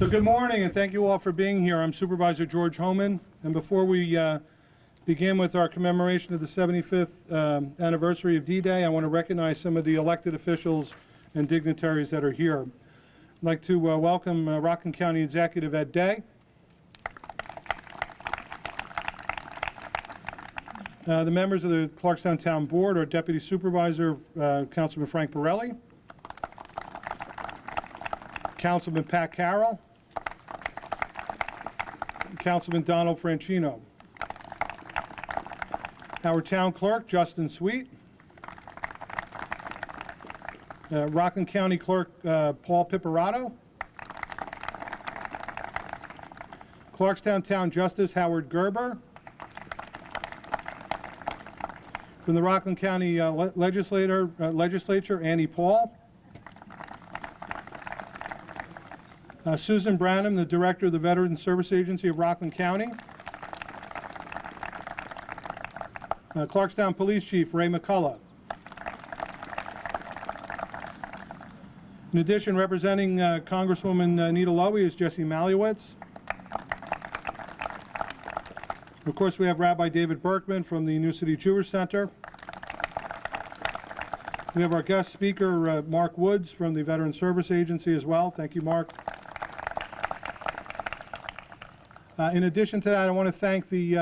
So good morning, and thank you all for being here. I'm Supervisor George Homan, and before we begin with our commemoration of the 75th anniversary of D-Day, I want to recognize some of the elected officials and dignitaries that are here. I'd like to welcome Rockland County Executive Ed Day, the members of the Clarkstown Town Board, our Deputy Supervisor, Councilman Frank Borelli, Councilman Pat Carroll, Councilman Donald Franchino, our Town Clerk, Justin Sweet, Rockland County Clerk, Paul Piparato, Clarkstown Town Justice, Howard Gerber, from the Rockland County Legislature, Annie Paul, Susan Branham, the Director of the Veterans Service Agency of Rockland County, Clarkstown Police Chief Ray McCullough. In addition, representing Congresswoman Nita Lowey is Jesse Malowitz. Of course, we have Rabbi David Berkman from the New City Jewish Center. We have our guest speaker, Mark Woods from the Veterans Service Agency as well. Thank you, Mark. In addition to that, I want to thank the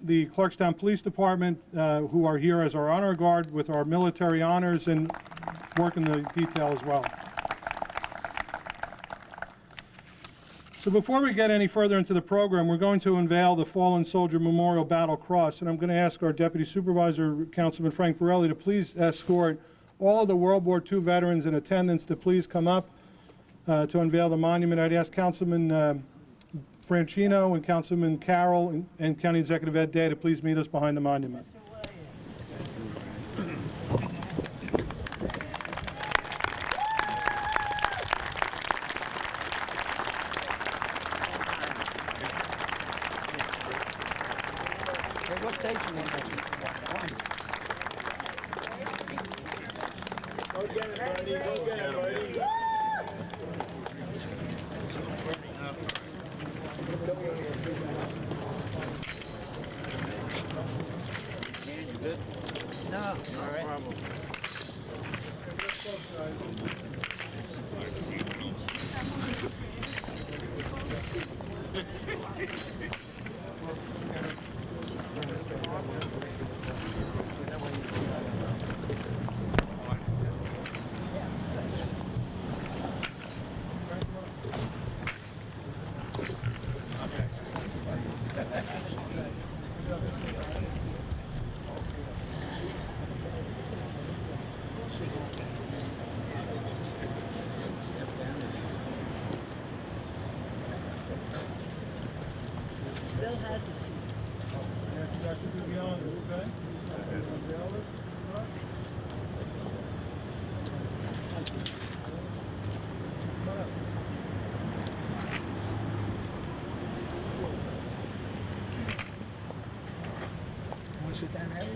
Clarkstown Police Department who are here as our honor guard with our military honors and work in the detail as well. So before we get any further into the program, we're going to unveil the Fallen Soldier Memorial Battle Cross, and I'm going to ask our Deputy Supervisor, Councilman Frank Borelli, to please escort all of the World War II veterans in attendance to please come up to unveil the monument. I'd ask Councilman Franchino and Councilman Carroll and County Executive Ed Day to please meet us behind the monument. What station is it? Go get it, buddy. Go get it, buddy. You good? No. All right. Bill has a seat. Want to sit down, Harry?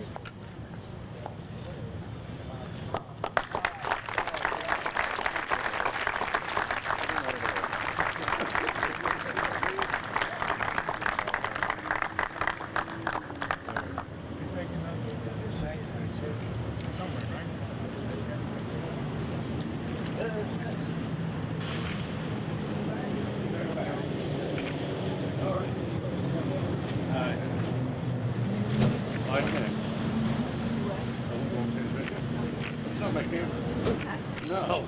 No.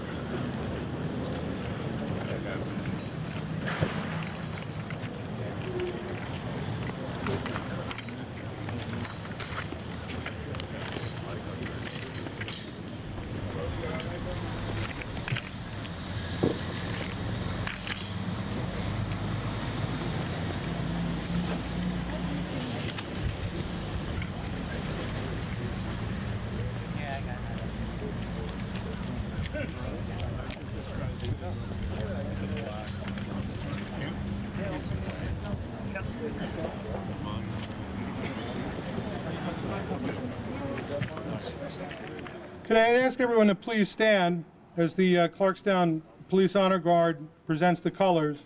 Could I ask everyone to please stand as the Clarkstown Police Honor Guard presents the colors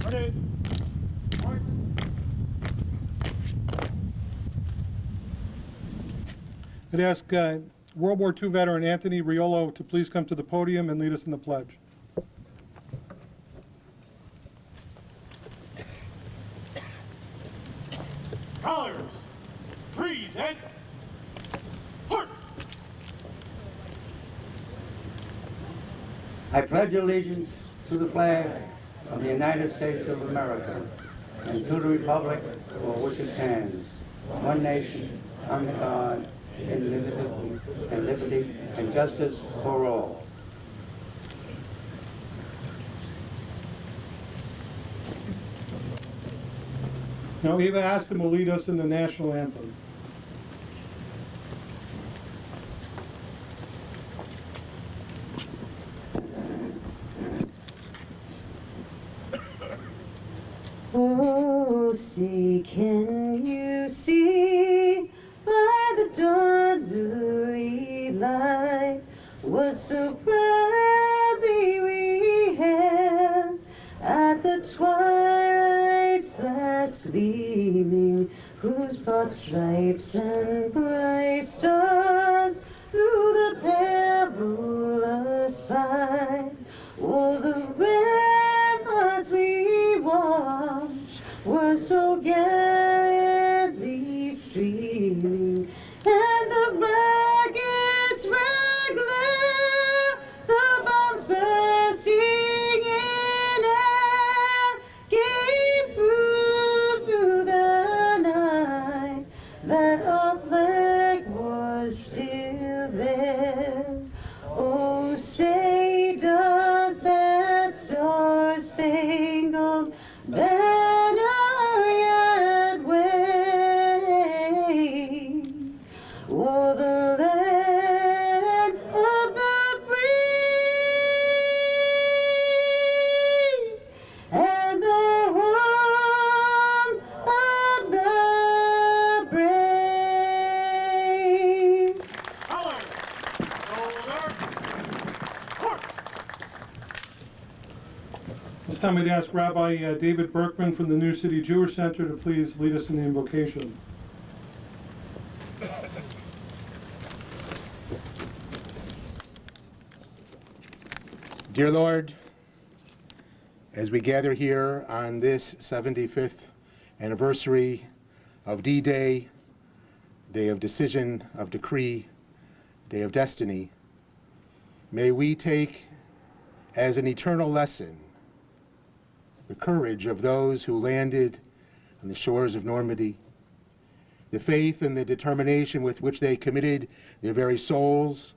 Ready? March. I'd ask World War II veteran Anthony Riolo to please come to the podium and lead us in the pledge. Colors, present, heart. I pledge allegiance to the flag of the United States of America and to the republic for which it stands, one nation, under God, indivisible, and liberty and justice for all. Now, Eva Aston will lead us in the national anthem. Oh, see, can you see by the dawn's early light what so proudly we hailed at the twilight's last gleaming, whose broad stripes and bright stars through the perilous fight, oh, the ramparts we watched were so gallantly streaming, and the rockets' red glare, the bombs bursting in air, gave proof through the night that our flag was still there. Oh, say does that star-spangled banner yet wave o'er the land of the free and the home of the brave? Colors, shoulder, heart. This time I'd ask Rabbi David Berkman from the New City Jewish Center to please lead us in the invocation. Dear Lord, as we gather here on this 75th anniversary of D Day, day of decision, of decree, day of destiny, may we take as an eternal lesson the courage of those who landed on the shores of Normandy, the faith and the determination with which they committed their very souls.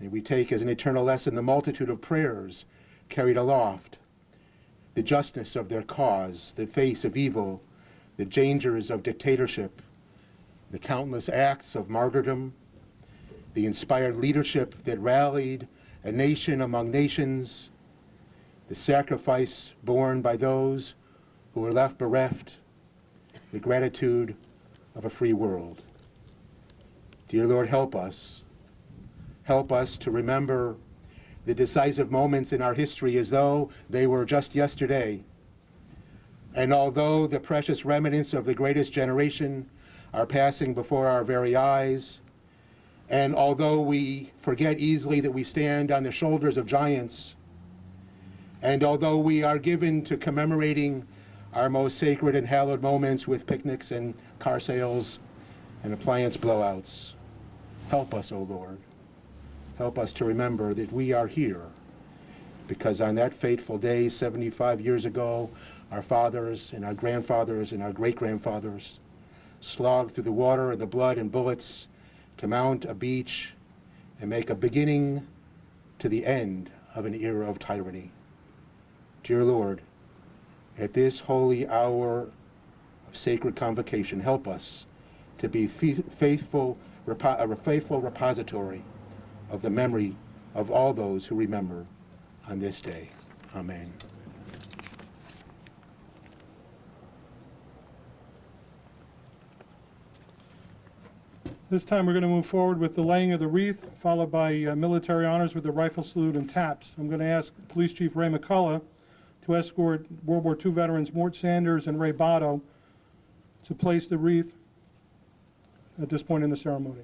May we take as an eternal lesson the multitude of prayers carried aloft, the justness of their cause, the face of evil, the dangers of dictatorship, the countless acts of martyrdom, the inspired leadership that rallied a nation among nations, the sacrifice borne by those who were left bereft, the gratitude of a free world. Dear Lord, help us. Help us to remember the decisive moments in our history as though they were just yesterday. And although the precious remnants of the greatest generation are passing before our very eyes, and although we forget easily that we stand on the shoulders of giants, and although we are given to commemorating our most sacred and hallowed moments with picnics and car sales and appliance blowouts, help us, O Lord. Help us to remember that we are here because on that fateful day 75 years ago, our fathers and our grandfathers and our great-grandfathers slogged through the water and the blood and bullets to mount a beach and make a beginning to the end of an era of tyranny. Dear Lord, at this holy hour of sacred convocation, help us to be a faithful repository of the memory of all those who remember on this day. Amen. This time we're going to move forward with the laying of the wreath, followed by military honors with the rifle salute and taps. I'm going to ask Police Chief Ray McCullough to escort World War II veterans Mort Sanders and Ray Botto to place the wreath at this point in the ceremony.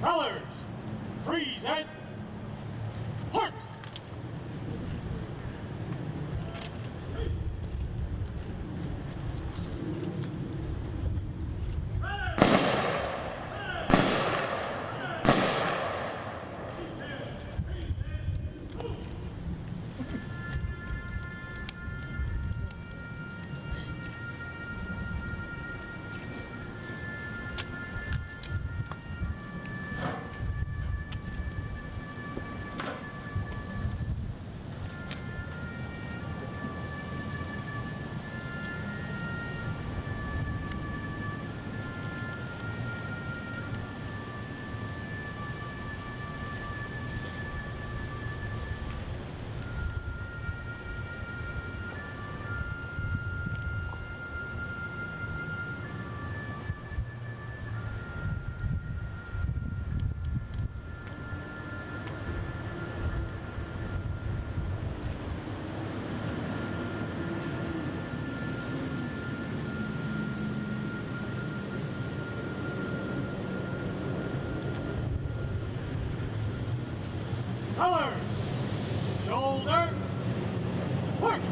Colors, present, march! Colors, shoulder, march!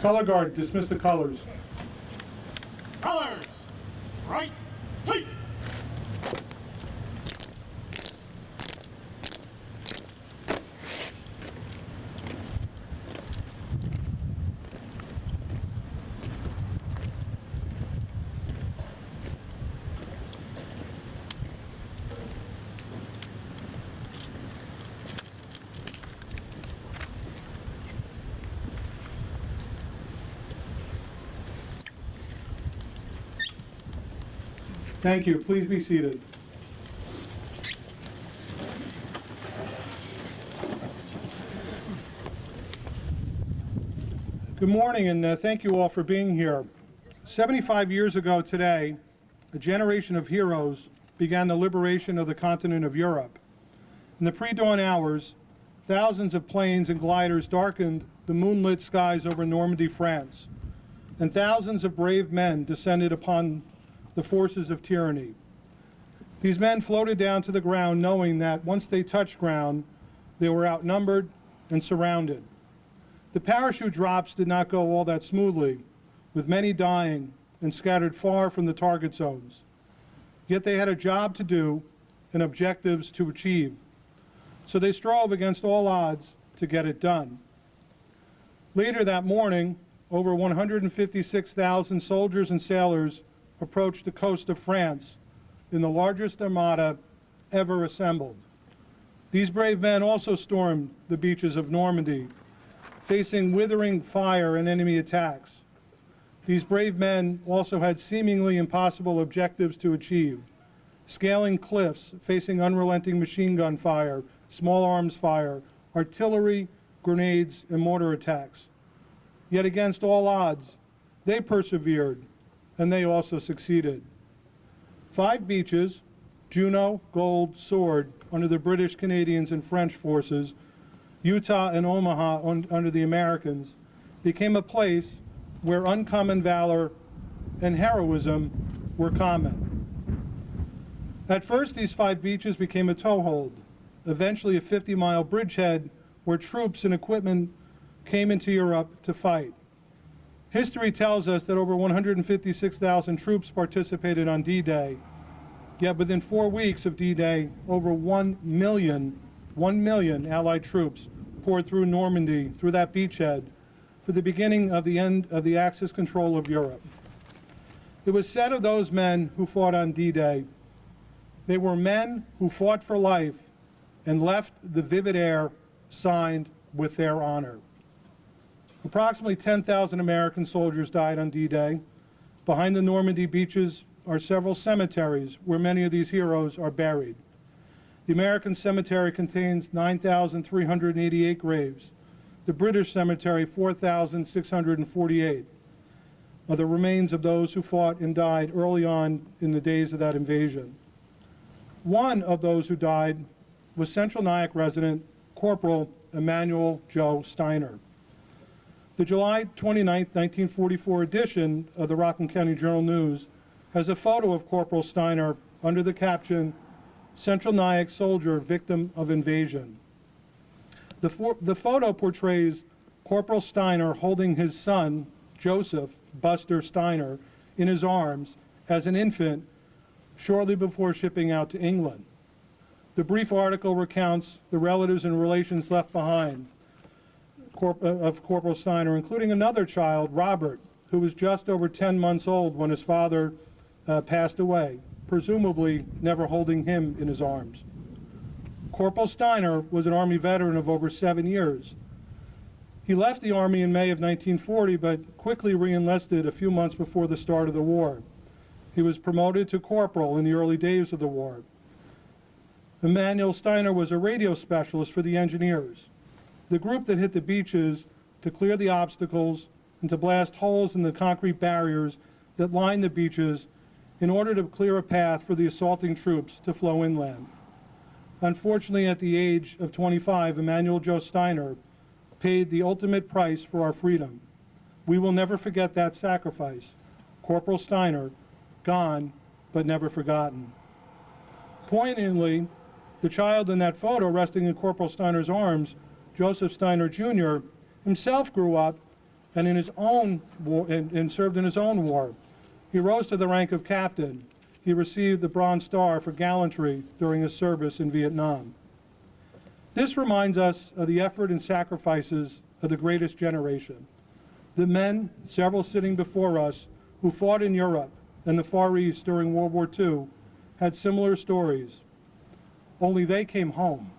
Color guard, dismiss the colors. Colors, right, please! Thank you. Please be seated. Good morning, and thank you all for being here. 75 years ago today, a generation of heroes began the liberation of the continent of Europe. In the pre-dawn hours, thousands of planes and gliders darkened the moonlit skies over Normandy, France, and thousands of brave men descended upon the forces of tyranny. These men floated down to the ground knowing that once they touched ground, they were outnumbered and surrounded. The parachute drops did not go all that smoothly, with many dying and scattered far from the target zones. Yet they had a job to do and objectives to achieve, so they strove against all odds to get it done. Later that morning, over 156,000 soldiers and sailors approached the coast of France in the largest armada ever assembled. These brave men also stormed the beaches of Normandy, facing withering fire and enemy attacks. these brave men also had seemingly impossible objectives to achieve: scaling cliffs, facing unrelenting machine gun fire, small arms fire, artillery, grenades, and mortar attacks. Yet against all odds, they persevered, and they also succeeded. 5 beaches, Juno, Gold, Sword, under the British, Canadians, and French forces, Utah and Omaha under the Americans, became a place where uncommon valor and heroism were common. At first, these 5 beaches became a toehold, eventually a 50-mile bridgehead where troops and equipment came into Europe to fight. History tells us that over 156,000 troops participated on D-Day, yet within 4 weeks of D-Day, over 1 million Allied troops poured through Normandy, through that beachhead, for the beginning of the end of the Axis control of Europe. It was said of those men who fought on D-Day, they were men who fought for life and left the vivid air signed with their honor. Approximately 10,000 American soldiers died on D-Day. Behind the Normandy beaches are several cemeteries where many of these heroes are buried. The American cemetery contains 9,388 graves. The British cemetery, 4,648, are the remains of those who fought and died early on in the days of that invasion. One of those who died was Central Nyack resident Corporal Emmanuel Joe Steiner. The July 29, 1944 edition of the Rockland County Journal-News has a photo of Corporal Steiner under the caption, "Central Nyack Soldier Victim of Invasion." The photo portrays Corporal Steiner holding his son, Joseph Buster Steiner, in his arms as an infant shortly before shipping out to England. The brief article recounts the relatives and relations left behind of Corporal Steiner, including another child, Robert, who was just over 10 months old when his father passed away, presumably never holding him in his arms. Corporal Steiner was an Army veteran of over 7 years. He left the Army in May of 1940, but quickly re-enlisted a few months before the start of the war. He was promoted to corporal in the early days of the war. Emmanuel Steiner was a radio specialist for the engineers, the group that hit the beaches to clear the obstacles and to blast holes in the concrete barriers that lined the beaches in order to clear a path for the assaulting troops to flow inland. Unfortunately, at the age of 25, Emmanuel Joe Steiner paid the ultimate price for our freedom. We will never forget that sacrifice. Corporal Steiner, gone but never forgotten. Poignantly, the child in that photo resting in Corporal Steiner's arms, Joseph Steiner Jr., himself grew up and in his own war, and served in his own war. He rose to the rank of captain. He received the Bronze Star for gallantry during his service in Vietnam. This reminds us of the effort and sacrifices of the greatest generation. The men, several sitting before us, who fought in Europe and the Far East during World War II, had similar stories. Only they came home.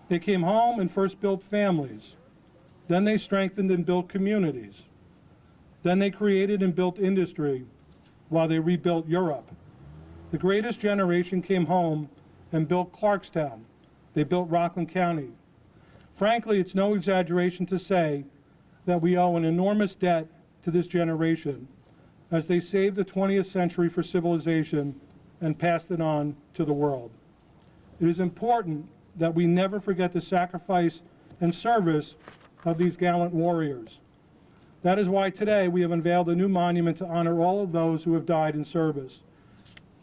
They came home and first built families. Then they strengthened and built communities. Then they created and built industry while they rebuilt Europe. The greatest generation came home and built Clarkstown. They built Rockland County. Frankly, it's no exaggeration to say that we owe an enormous debt to this generation as they saved the 20th century for civilization and passed it on to the world. It is important that we never forget the sacrifice and service of these gallant warriors. That is why today we have unveiled a new monument to honor all of those who have died in service.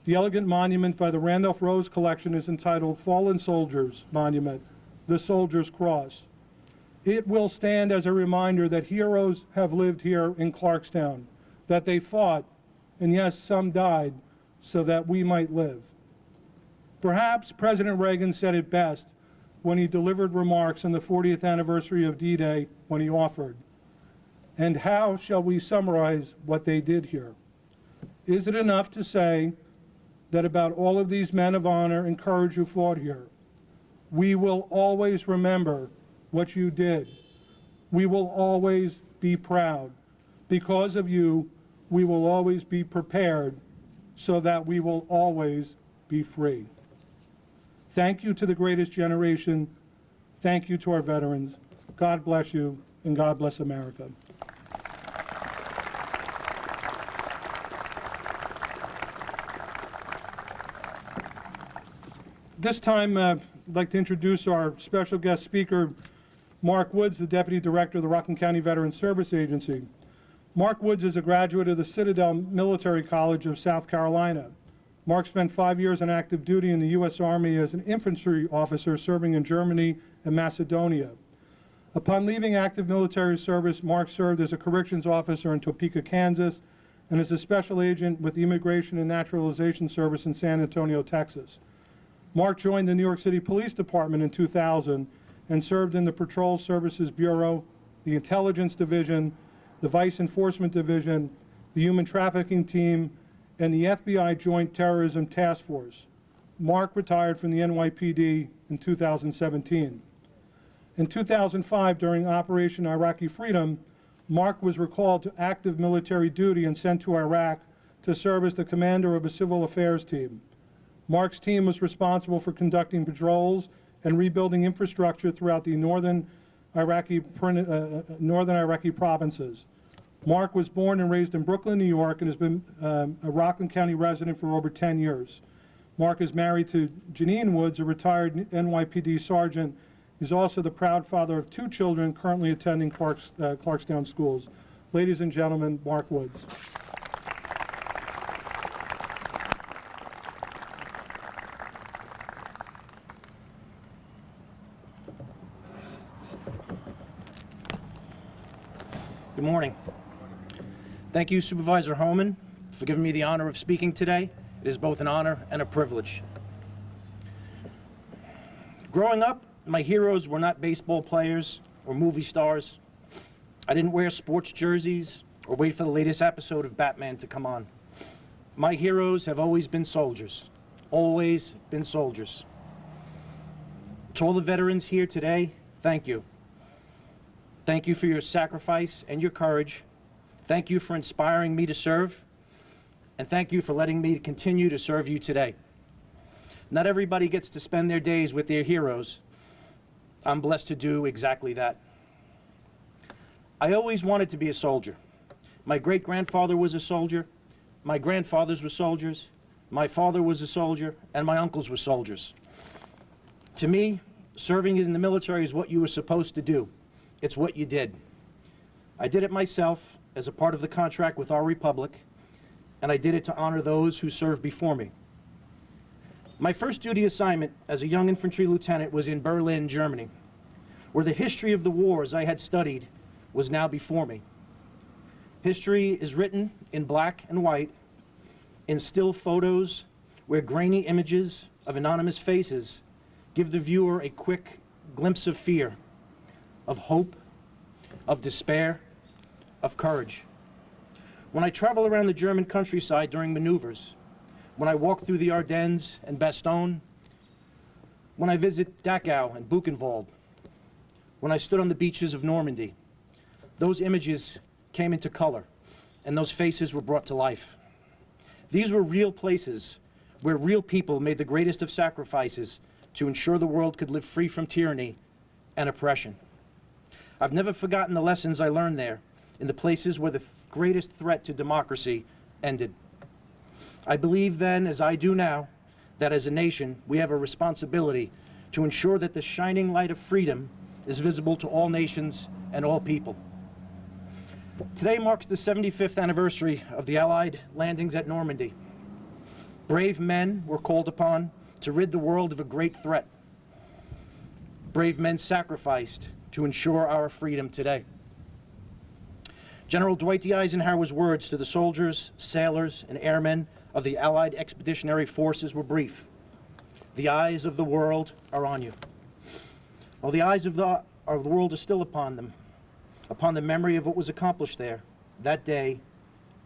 The elegant monument by the Randolph Rose Collection is entitled Fallen Soldiers Monument, the Soldier's Cross. It will stand as a reminder that heroes have lived here in Clarkstown, that they fought, and yes, some died, so that we might live. Perhaps President Reagan said it best when he delivered remarks on the 40th anniversary of D-Day when he offered, "And how shall we summarize what they did here? Is it enough to say that about all of these men of honor and courage who fought here? We will always remember what you did. We will always be proud. Because of you, we will always be prepared so that we will always be free. Thank you to the greatest generation. Thank you to our veterans. God bless you, and God bless America. This time, I'd like to introduce our special guest speaker, Mark Woods, the Deputy Director of the Rockland County Veterans Service Agency. Mark Woods is a graduate of the Citadel Military College of South Carolina. Mark spent 5 years on active duty in the U.S. Army as an infantry officer serving in Germany and Macedonia. Upon leaving active military service, Mark served as a corrections officer in Topeka, Kansas, and as a special agent with the Immigration and Naturalization Service in San Antonio, Texas. Mark joined the New York City Police Department in 2000 and served in the Patrol Services Bureau, the Intelligence Division, the Vice Enforcement Division, the Human Trafficking Team, and the FBI Joint Terrorism Task Force. Mark retired from the NYPD in 2017. In 2005, during Operation Iraqi Freedom, Mark was recalled to active military duty and sent to Iraq to serve as the commander of a civil affairs team. Mark's team was responsible for conducting patrols and rebuilding infrastructure throughout the northern Iraqi provinces. Mark was born and raised in Brooklyn, New York, and has been a Rockland County resident for over 10 years. Mark is married to Janine Woods, a retired NYPD sergeant. He's also the proud father of 2 children currently attending Clarkstown schools. Ladies and gentlemen, Mark Woods. Good morning. Thank you, Supervisor Homan, for giving me the honor of speaking today. It is both an honor and a privilege. Growing up, my heroes were not baseball players or movie stars. I didn't wear sports jerseys or wait for the latest episode of Batman to come on. My heroes have always been soldiers, always been soldiers. To all the veterans here today, thank you. Thank you for your sacrifice and your courage. Thank you for inspiring me to serve. And thank you for letting me continue to serve you today. Not everybody gets to spend their days with their heroes. I'm blessed to do exactly that. I always wanted to be a soldier. My great-grandfather was a soldier. My grandfathers were soldiers. My father was a soldier, and my uncles were soldiers. To me, serving in the military is what you were supposed to do. It's what you did. I did it myself as a part of the contract with our republic, and I did it to honor those who served before me. My first duty assignment as a young infantry lieutenant was in Berlin, Germany, where the history of the wars I had studied was now before me. History is written in black and white, in still photos where grainy images of anonymous faces give the viewer a quick glimpse of fear, of hope, of despair, of courage. When I travel around the German countryside during maneuvers, when I walk through the Ardennes and Bastogne, when I visit Dachau and Buchenwald, when I stood on the beaches of Normandy, those images came into color and those faces were brought to life. These were real places where real people made the greatest of sacrifices to ensure the world could live free from tyranny and oppression. I've never forgotten the lessons I learned there in the places where the greatest threat to democracy ended. I believe then, as I do now, that as a nation, we have a responsibility to ensure that the shining light of freedom is visible to all nations and all people. Today marks the 75th anniversary of the Allied landings at Normandy. Brave men were called upon to rid the world of a great threat. Brave men sacrificed to ensure our freedom today. General Dwight D. Eisenhower's words to the soldiers, sailors, and airmen of the Allied Expeditionary Forces were brief. The eyes of the world are on you. Well, the eyes of the world are still upon them, upon the memory of what was accomplished there that day,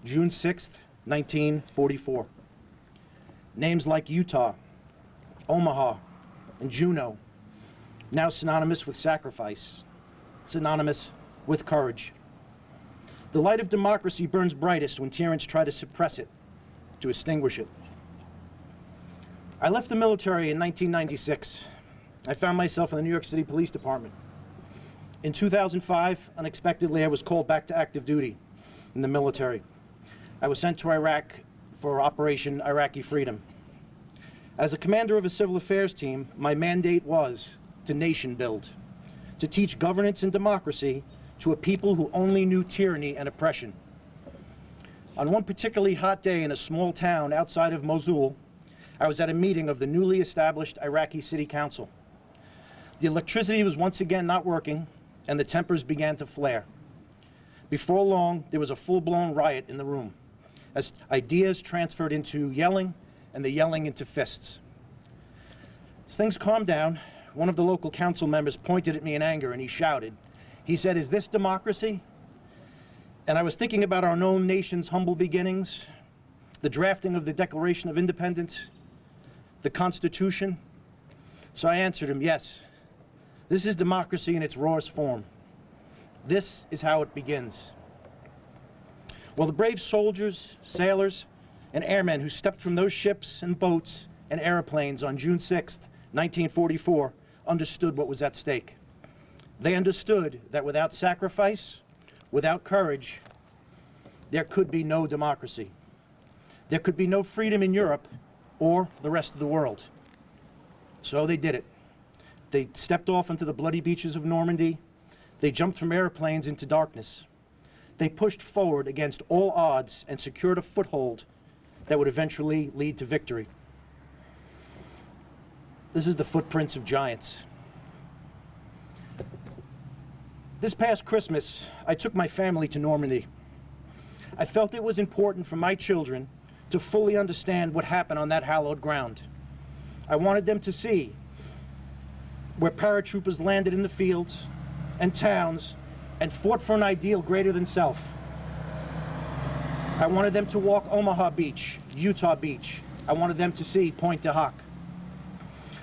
June 6th, 1944. Names like Utah, Omaha, and Juneau, now synonymous with sacrifice, synonymous with courage. The light of democracy burns brightest when tyrants try to suppress it, to extinguish it. I left the military in 1996. I found myself in the New York City Police Department. In 2005, unexpectedly, I was called back to active duty in the military. I was sent to Iraq for Operation Iraqi Freedom. As a commander of a civil affairs team, my mandate was to nation build, to teach governance and democracy to a people who only knew tyranny and oppression. On one particularly hot day in a small town outside of Mosul, I was at a meeting of the newly established Iraqi City Council. The electricity was once again not working, and the tempers began to flare. Before long, there was a full-blown riot in the room, as ideas transferred into yelling, and the yelling into fists. As things calmed down, one of the local council members pointed at me in anger, and he shouted. He said, "Is this democracy?" And I was thinking about our own nation's humble beginnings, the drafting of the Declaration of Independence, the Constitution. So I answered him, yes, this is democracy in its rawest form. This is how it begins. Well, the brave soldiers, sailors, and airmen who stepped from those ships and boats and airplanes on June 6th, 1944, understood what was at stake. They understood that without sacrifice, without courage, there could be no democracy. There could be no freedom in Europe or the rest of the world. So they did it. They stepped off onto the bloody beaches of Normandy. They jumped from airplanes into darkness. They pushed forward against all odds and secured a foothold that would eventually lead to victory. This is the footprints of giants. This past Christmas, I took my family to Normandy. I felt it was important for my children to fully understand what happened on that hallowed ground. I wanted them to see where paratroopers landed in the fields and towns and fought for an ideal greater than self. I wanted them to walk Omaha Beach, Utah Beach. I wanted them to see Pointe du Hoc.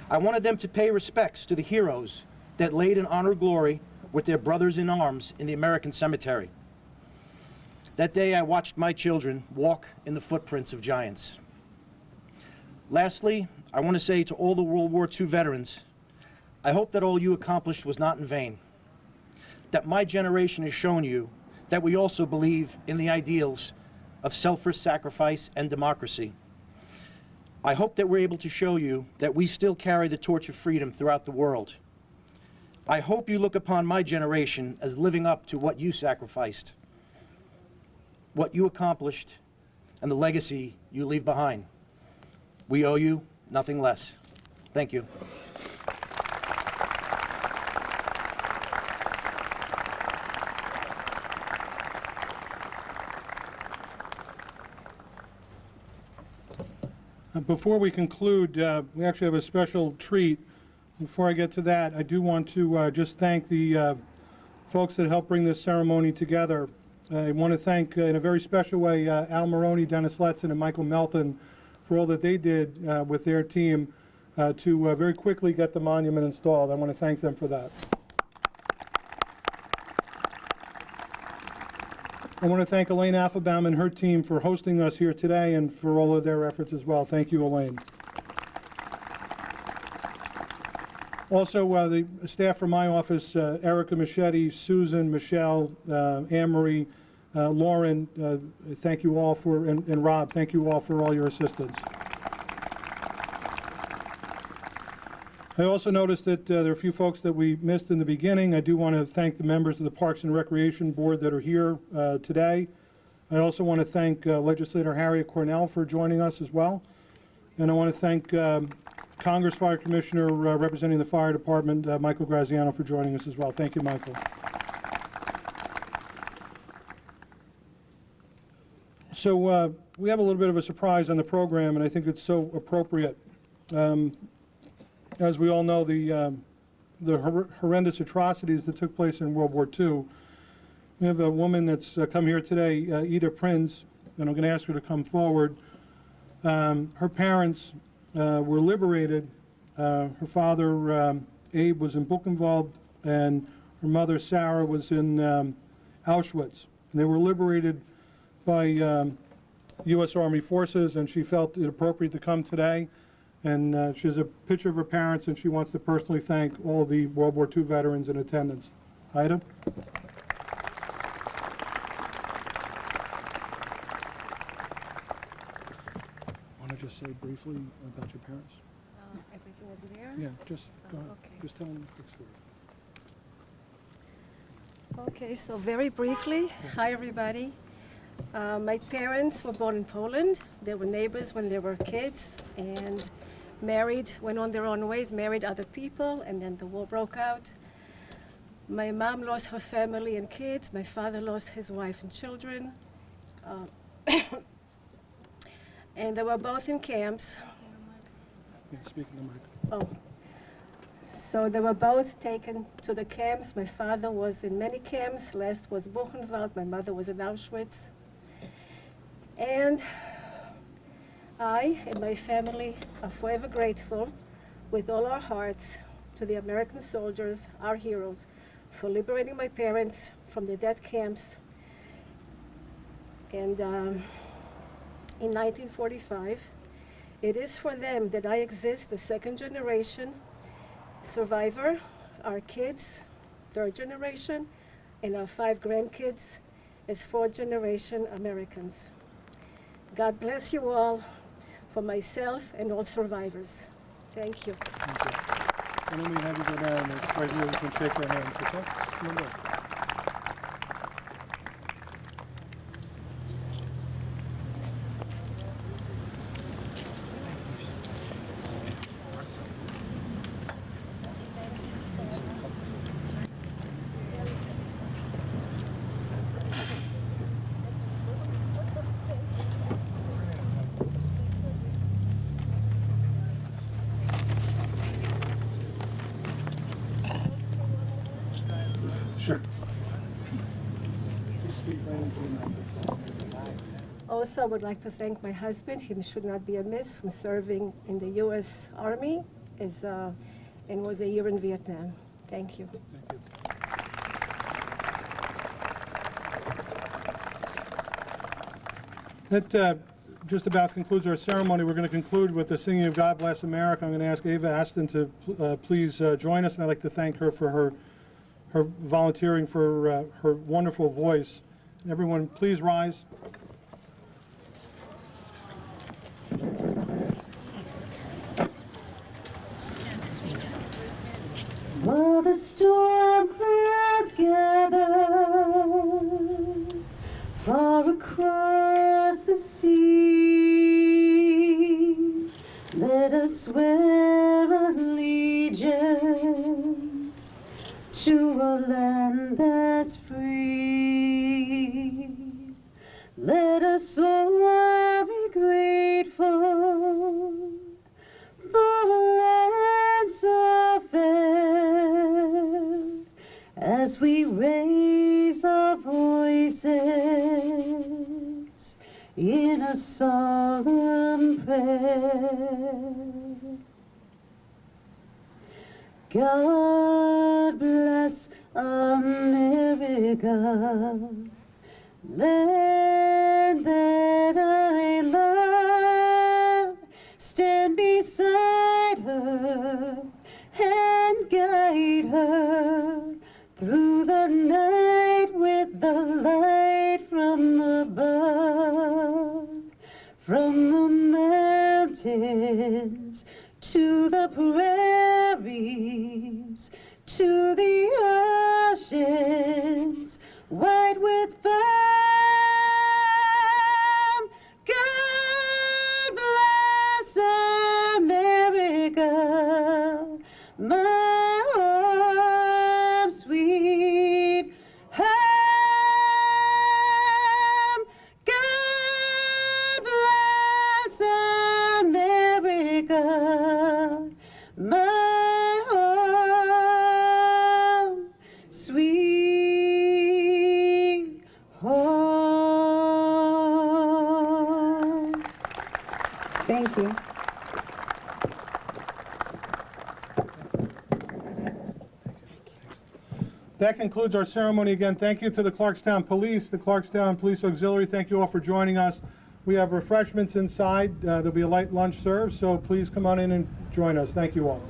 I wanted them to pay respects to the heroes that laid in honor glory with their brothers in arms in the American cemetery. That day, I watched my children walk in the footprints of giants. Lastly, I want to say to all the World War II veterans, I hope that all you accomplished was not in vain, that my generation has shown you that we also believe in the ideals of selfless sacrifice and democracy. I hope that we're able to show you that we still carry the torch of freedom throughout the world. I hope you look upon my generation as living up to what you sacrificed, what you accomplished, and the legacy you leave behind. We owe you nothing less. Thank you. Before we conclude, we actually have a special treat. Before I get to that, I do want to just thank the folks that helped bring this ceremony together. I want to thank, in a very special way, Al Maroney, Dennis Letson, and Michael Melton for all that they did with their team to very quickly get the monument installed. I want to thank them for that. I want to thank Elaine Afflebaum and her team for hosting us here today and for all of their efforts as well. Thank you, Elaine. Also, the staff from my office, Erica Machete, Susan, Michelle, Anne-Marie, Lauren, thank you all for, and Rob, thank you all for all your assistance. I also noticed that there are a few folks that we missed in the beginning. I do want to thank the members of the Parks and Recreation Board that are here today. I also want to thank Legislator Harriet Cornell for joining us as well. And I want to thank Congress Fire Commissioner representing the Fire Department, Michael Graziano, for joining us as well. Thank you, Michael. So we have a little bit of a surprise on the program, and I think it's so appropriate. As we all know, the horrendous atrocities that took place in World War II. We have a woman that's come here today, Ida Prinz, and I'm going to ask her to come forward. Her parents were liberated. Her father, Abe, was in Buchenwald, and her mother, Sarah, was in Auschwitz. and they were liberated by U.S. Army forces, and she felt it appropriate to come today. And she has a picture of her parents, and she wants to personally thank all the World War II veterans in attendance. Ida? Want to just say briefly about your parents? Everything was there? Yeah, just go ahead. Okay. Just tell them the story. Okay, so very briefly, hi everybody. My parents were born in Poland. They were neighbors when they were kids and married, went on their own ways, married other people, and then the war broke out. My mom lost her family and kids. My father lost his wife and children. And they were both in camps. Yeah, speak in the mic. Oh. So they were both taken to the camps. My father was in many camps. Last was Buchenwald. My mother was in Auschwitz. And I and my family are forever grateful with all our hearts to the American soldiers, our heroes, for liberating my parents from the death camps. And in 1945, it is for them that I exist, the second generation survivor, our kids, third generation, and our 5 grandkids as fourth generation Americans. God bless you all, for myself and all survivors. Thank you. Thank you. And let me have you go down. It's right here. You can shake their hands. Okay? Stand up. Sure. Also, I would like to thank my husband. He should not be amiss from serving in the U.S. Army and was a year in Vietnam. Thank you. Thank you. That just about concludes our ceremony. We're going to conclude with the singing of God Bless America. I'm going to ask Ava Aston to please join us, and I'd like to thank her for her volunteering for her wonderful voice. And everyone, please rise. While the storm clouds gather far across the sea, let us swear allegiance to a land that's free. Let us all be grateful for a land so fair, as we raise our voices in a solemn prayer. God bless America, land that I love. Stand beside her and guide her through the night with the light from above. From the mountains to the prairies, to the oceans, white with foam. God bless America, my home, sweet home. God bless America, my home, sweet home. Thank you. That concludes our ceremony. Again, thank you to the Clarkstown Police, the Clarkstown Police Auxiliary. Thank you all for joining us. We have refreshments inside. There'll be a light lunch served, so please come on in and join us. Thank you all.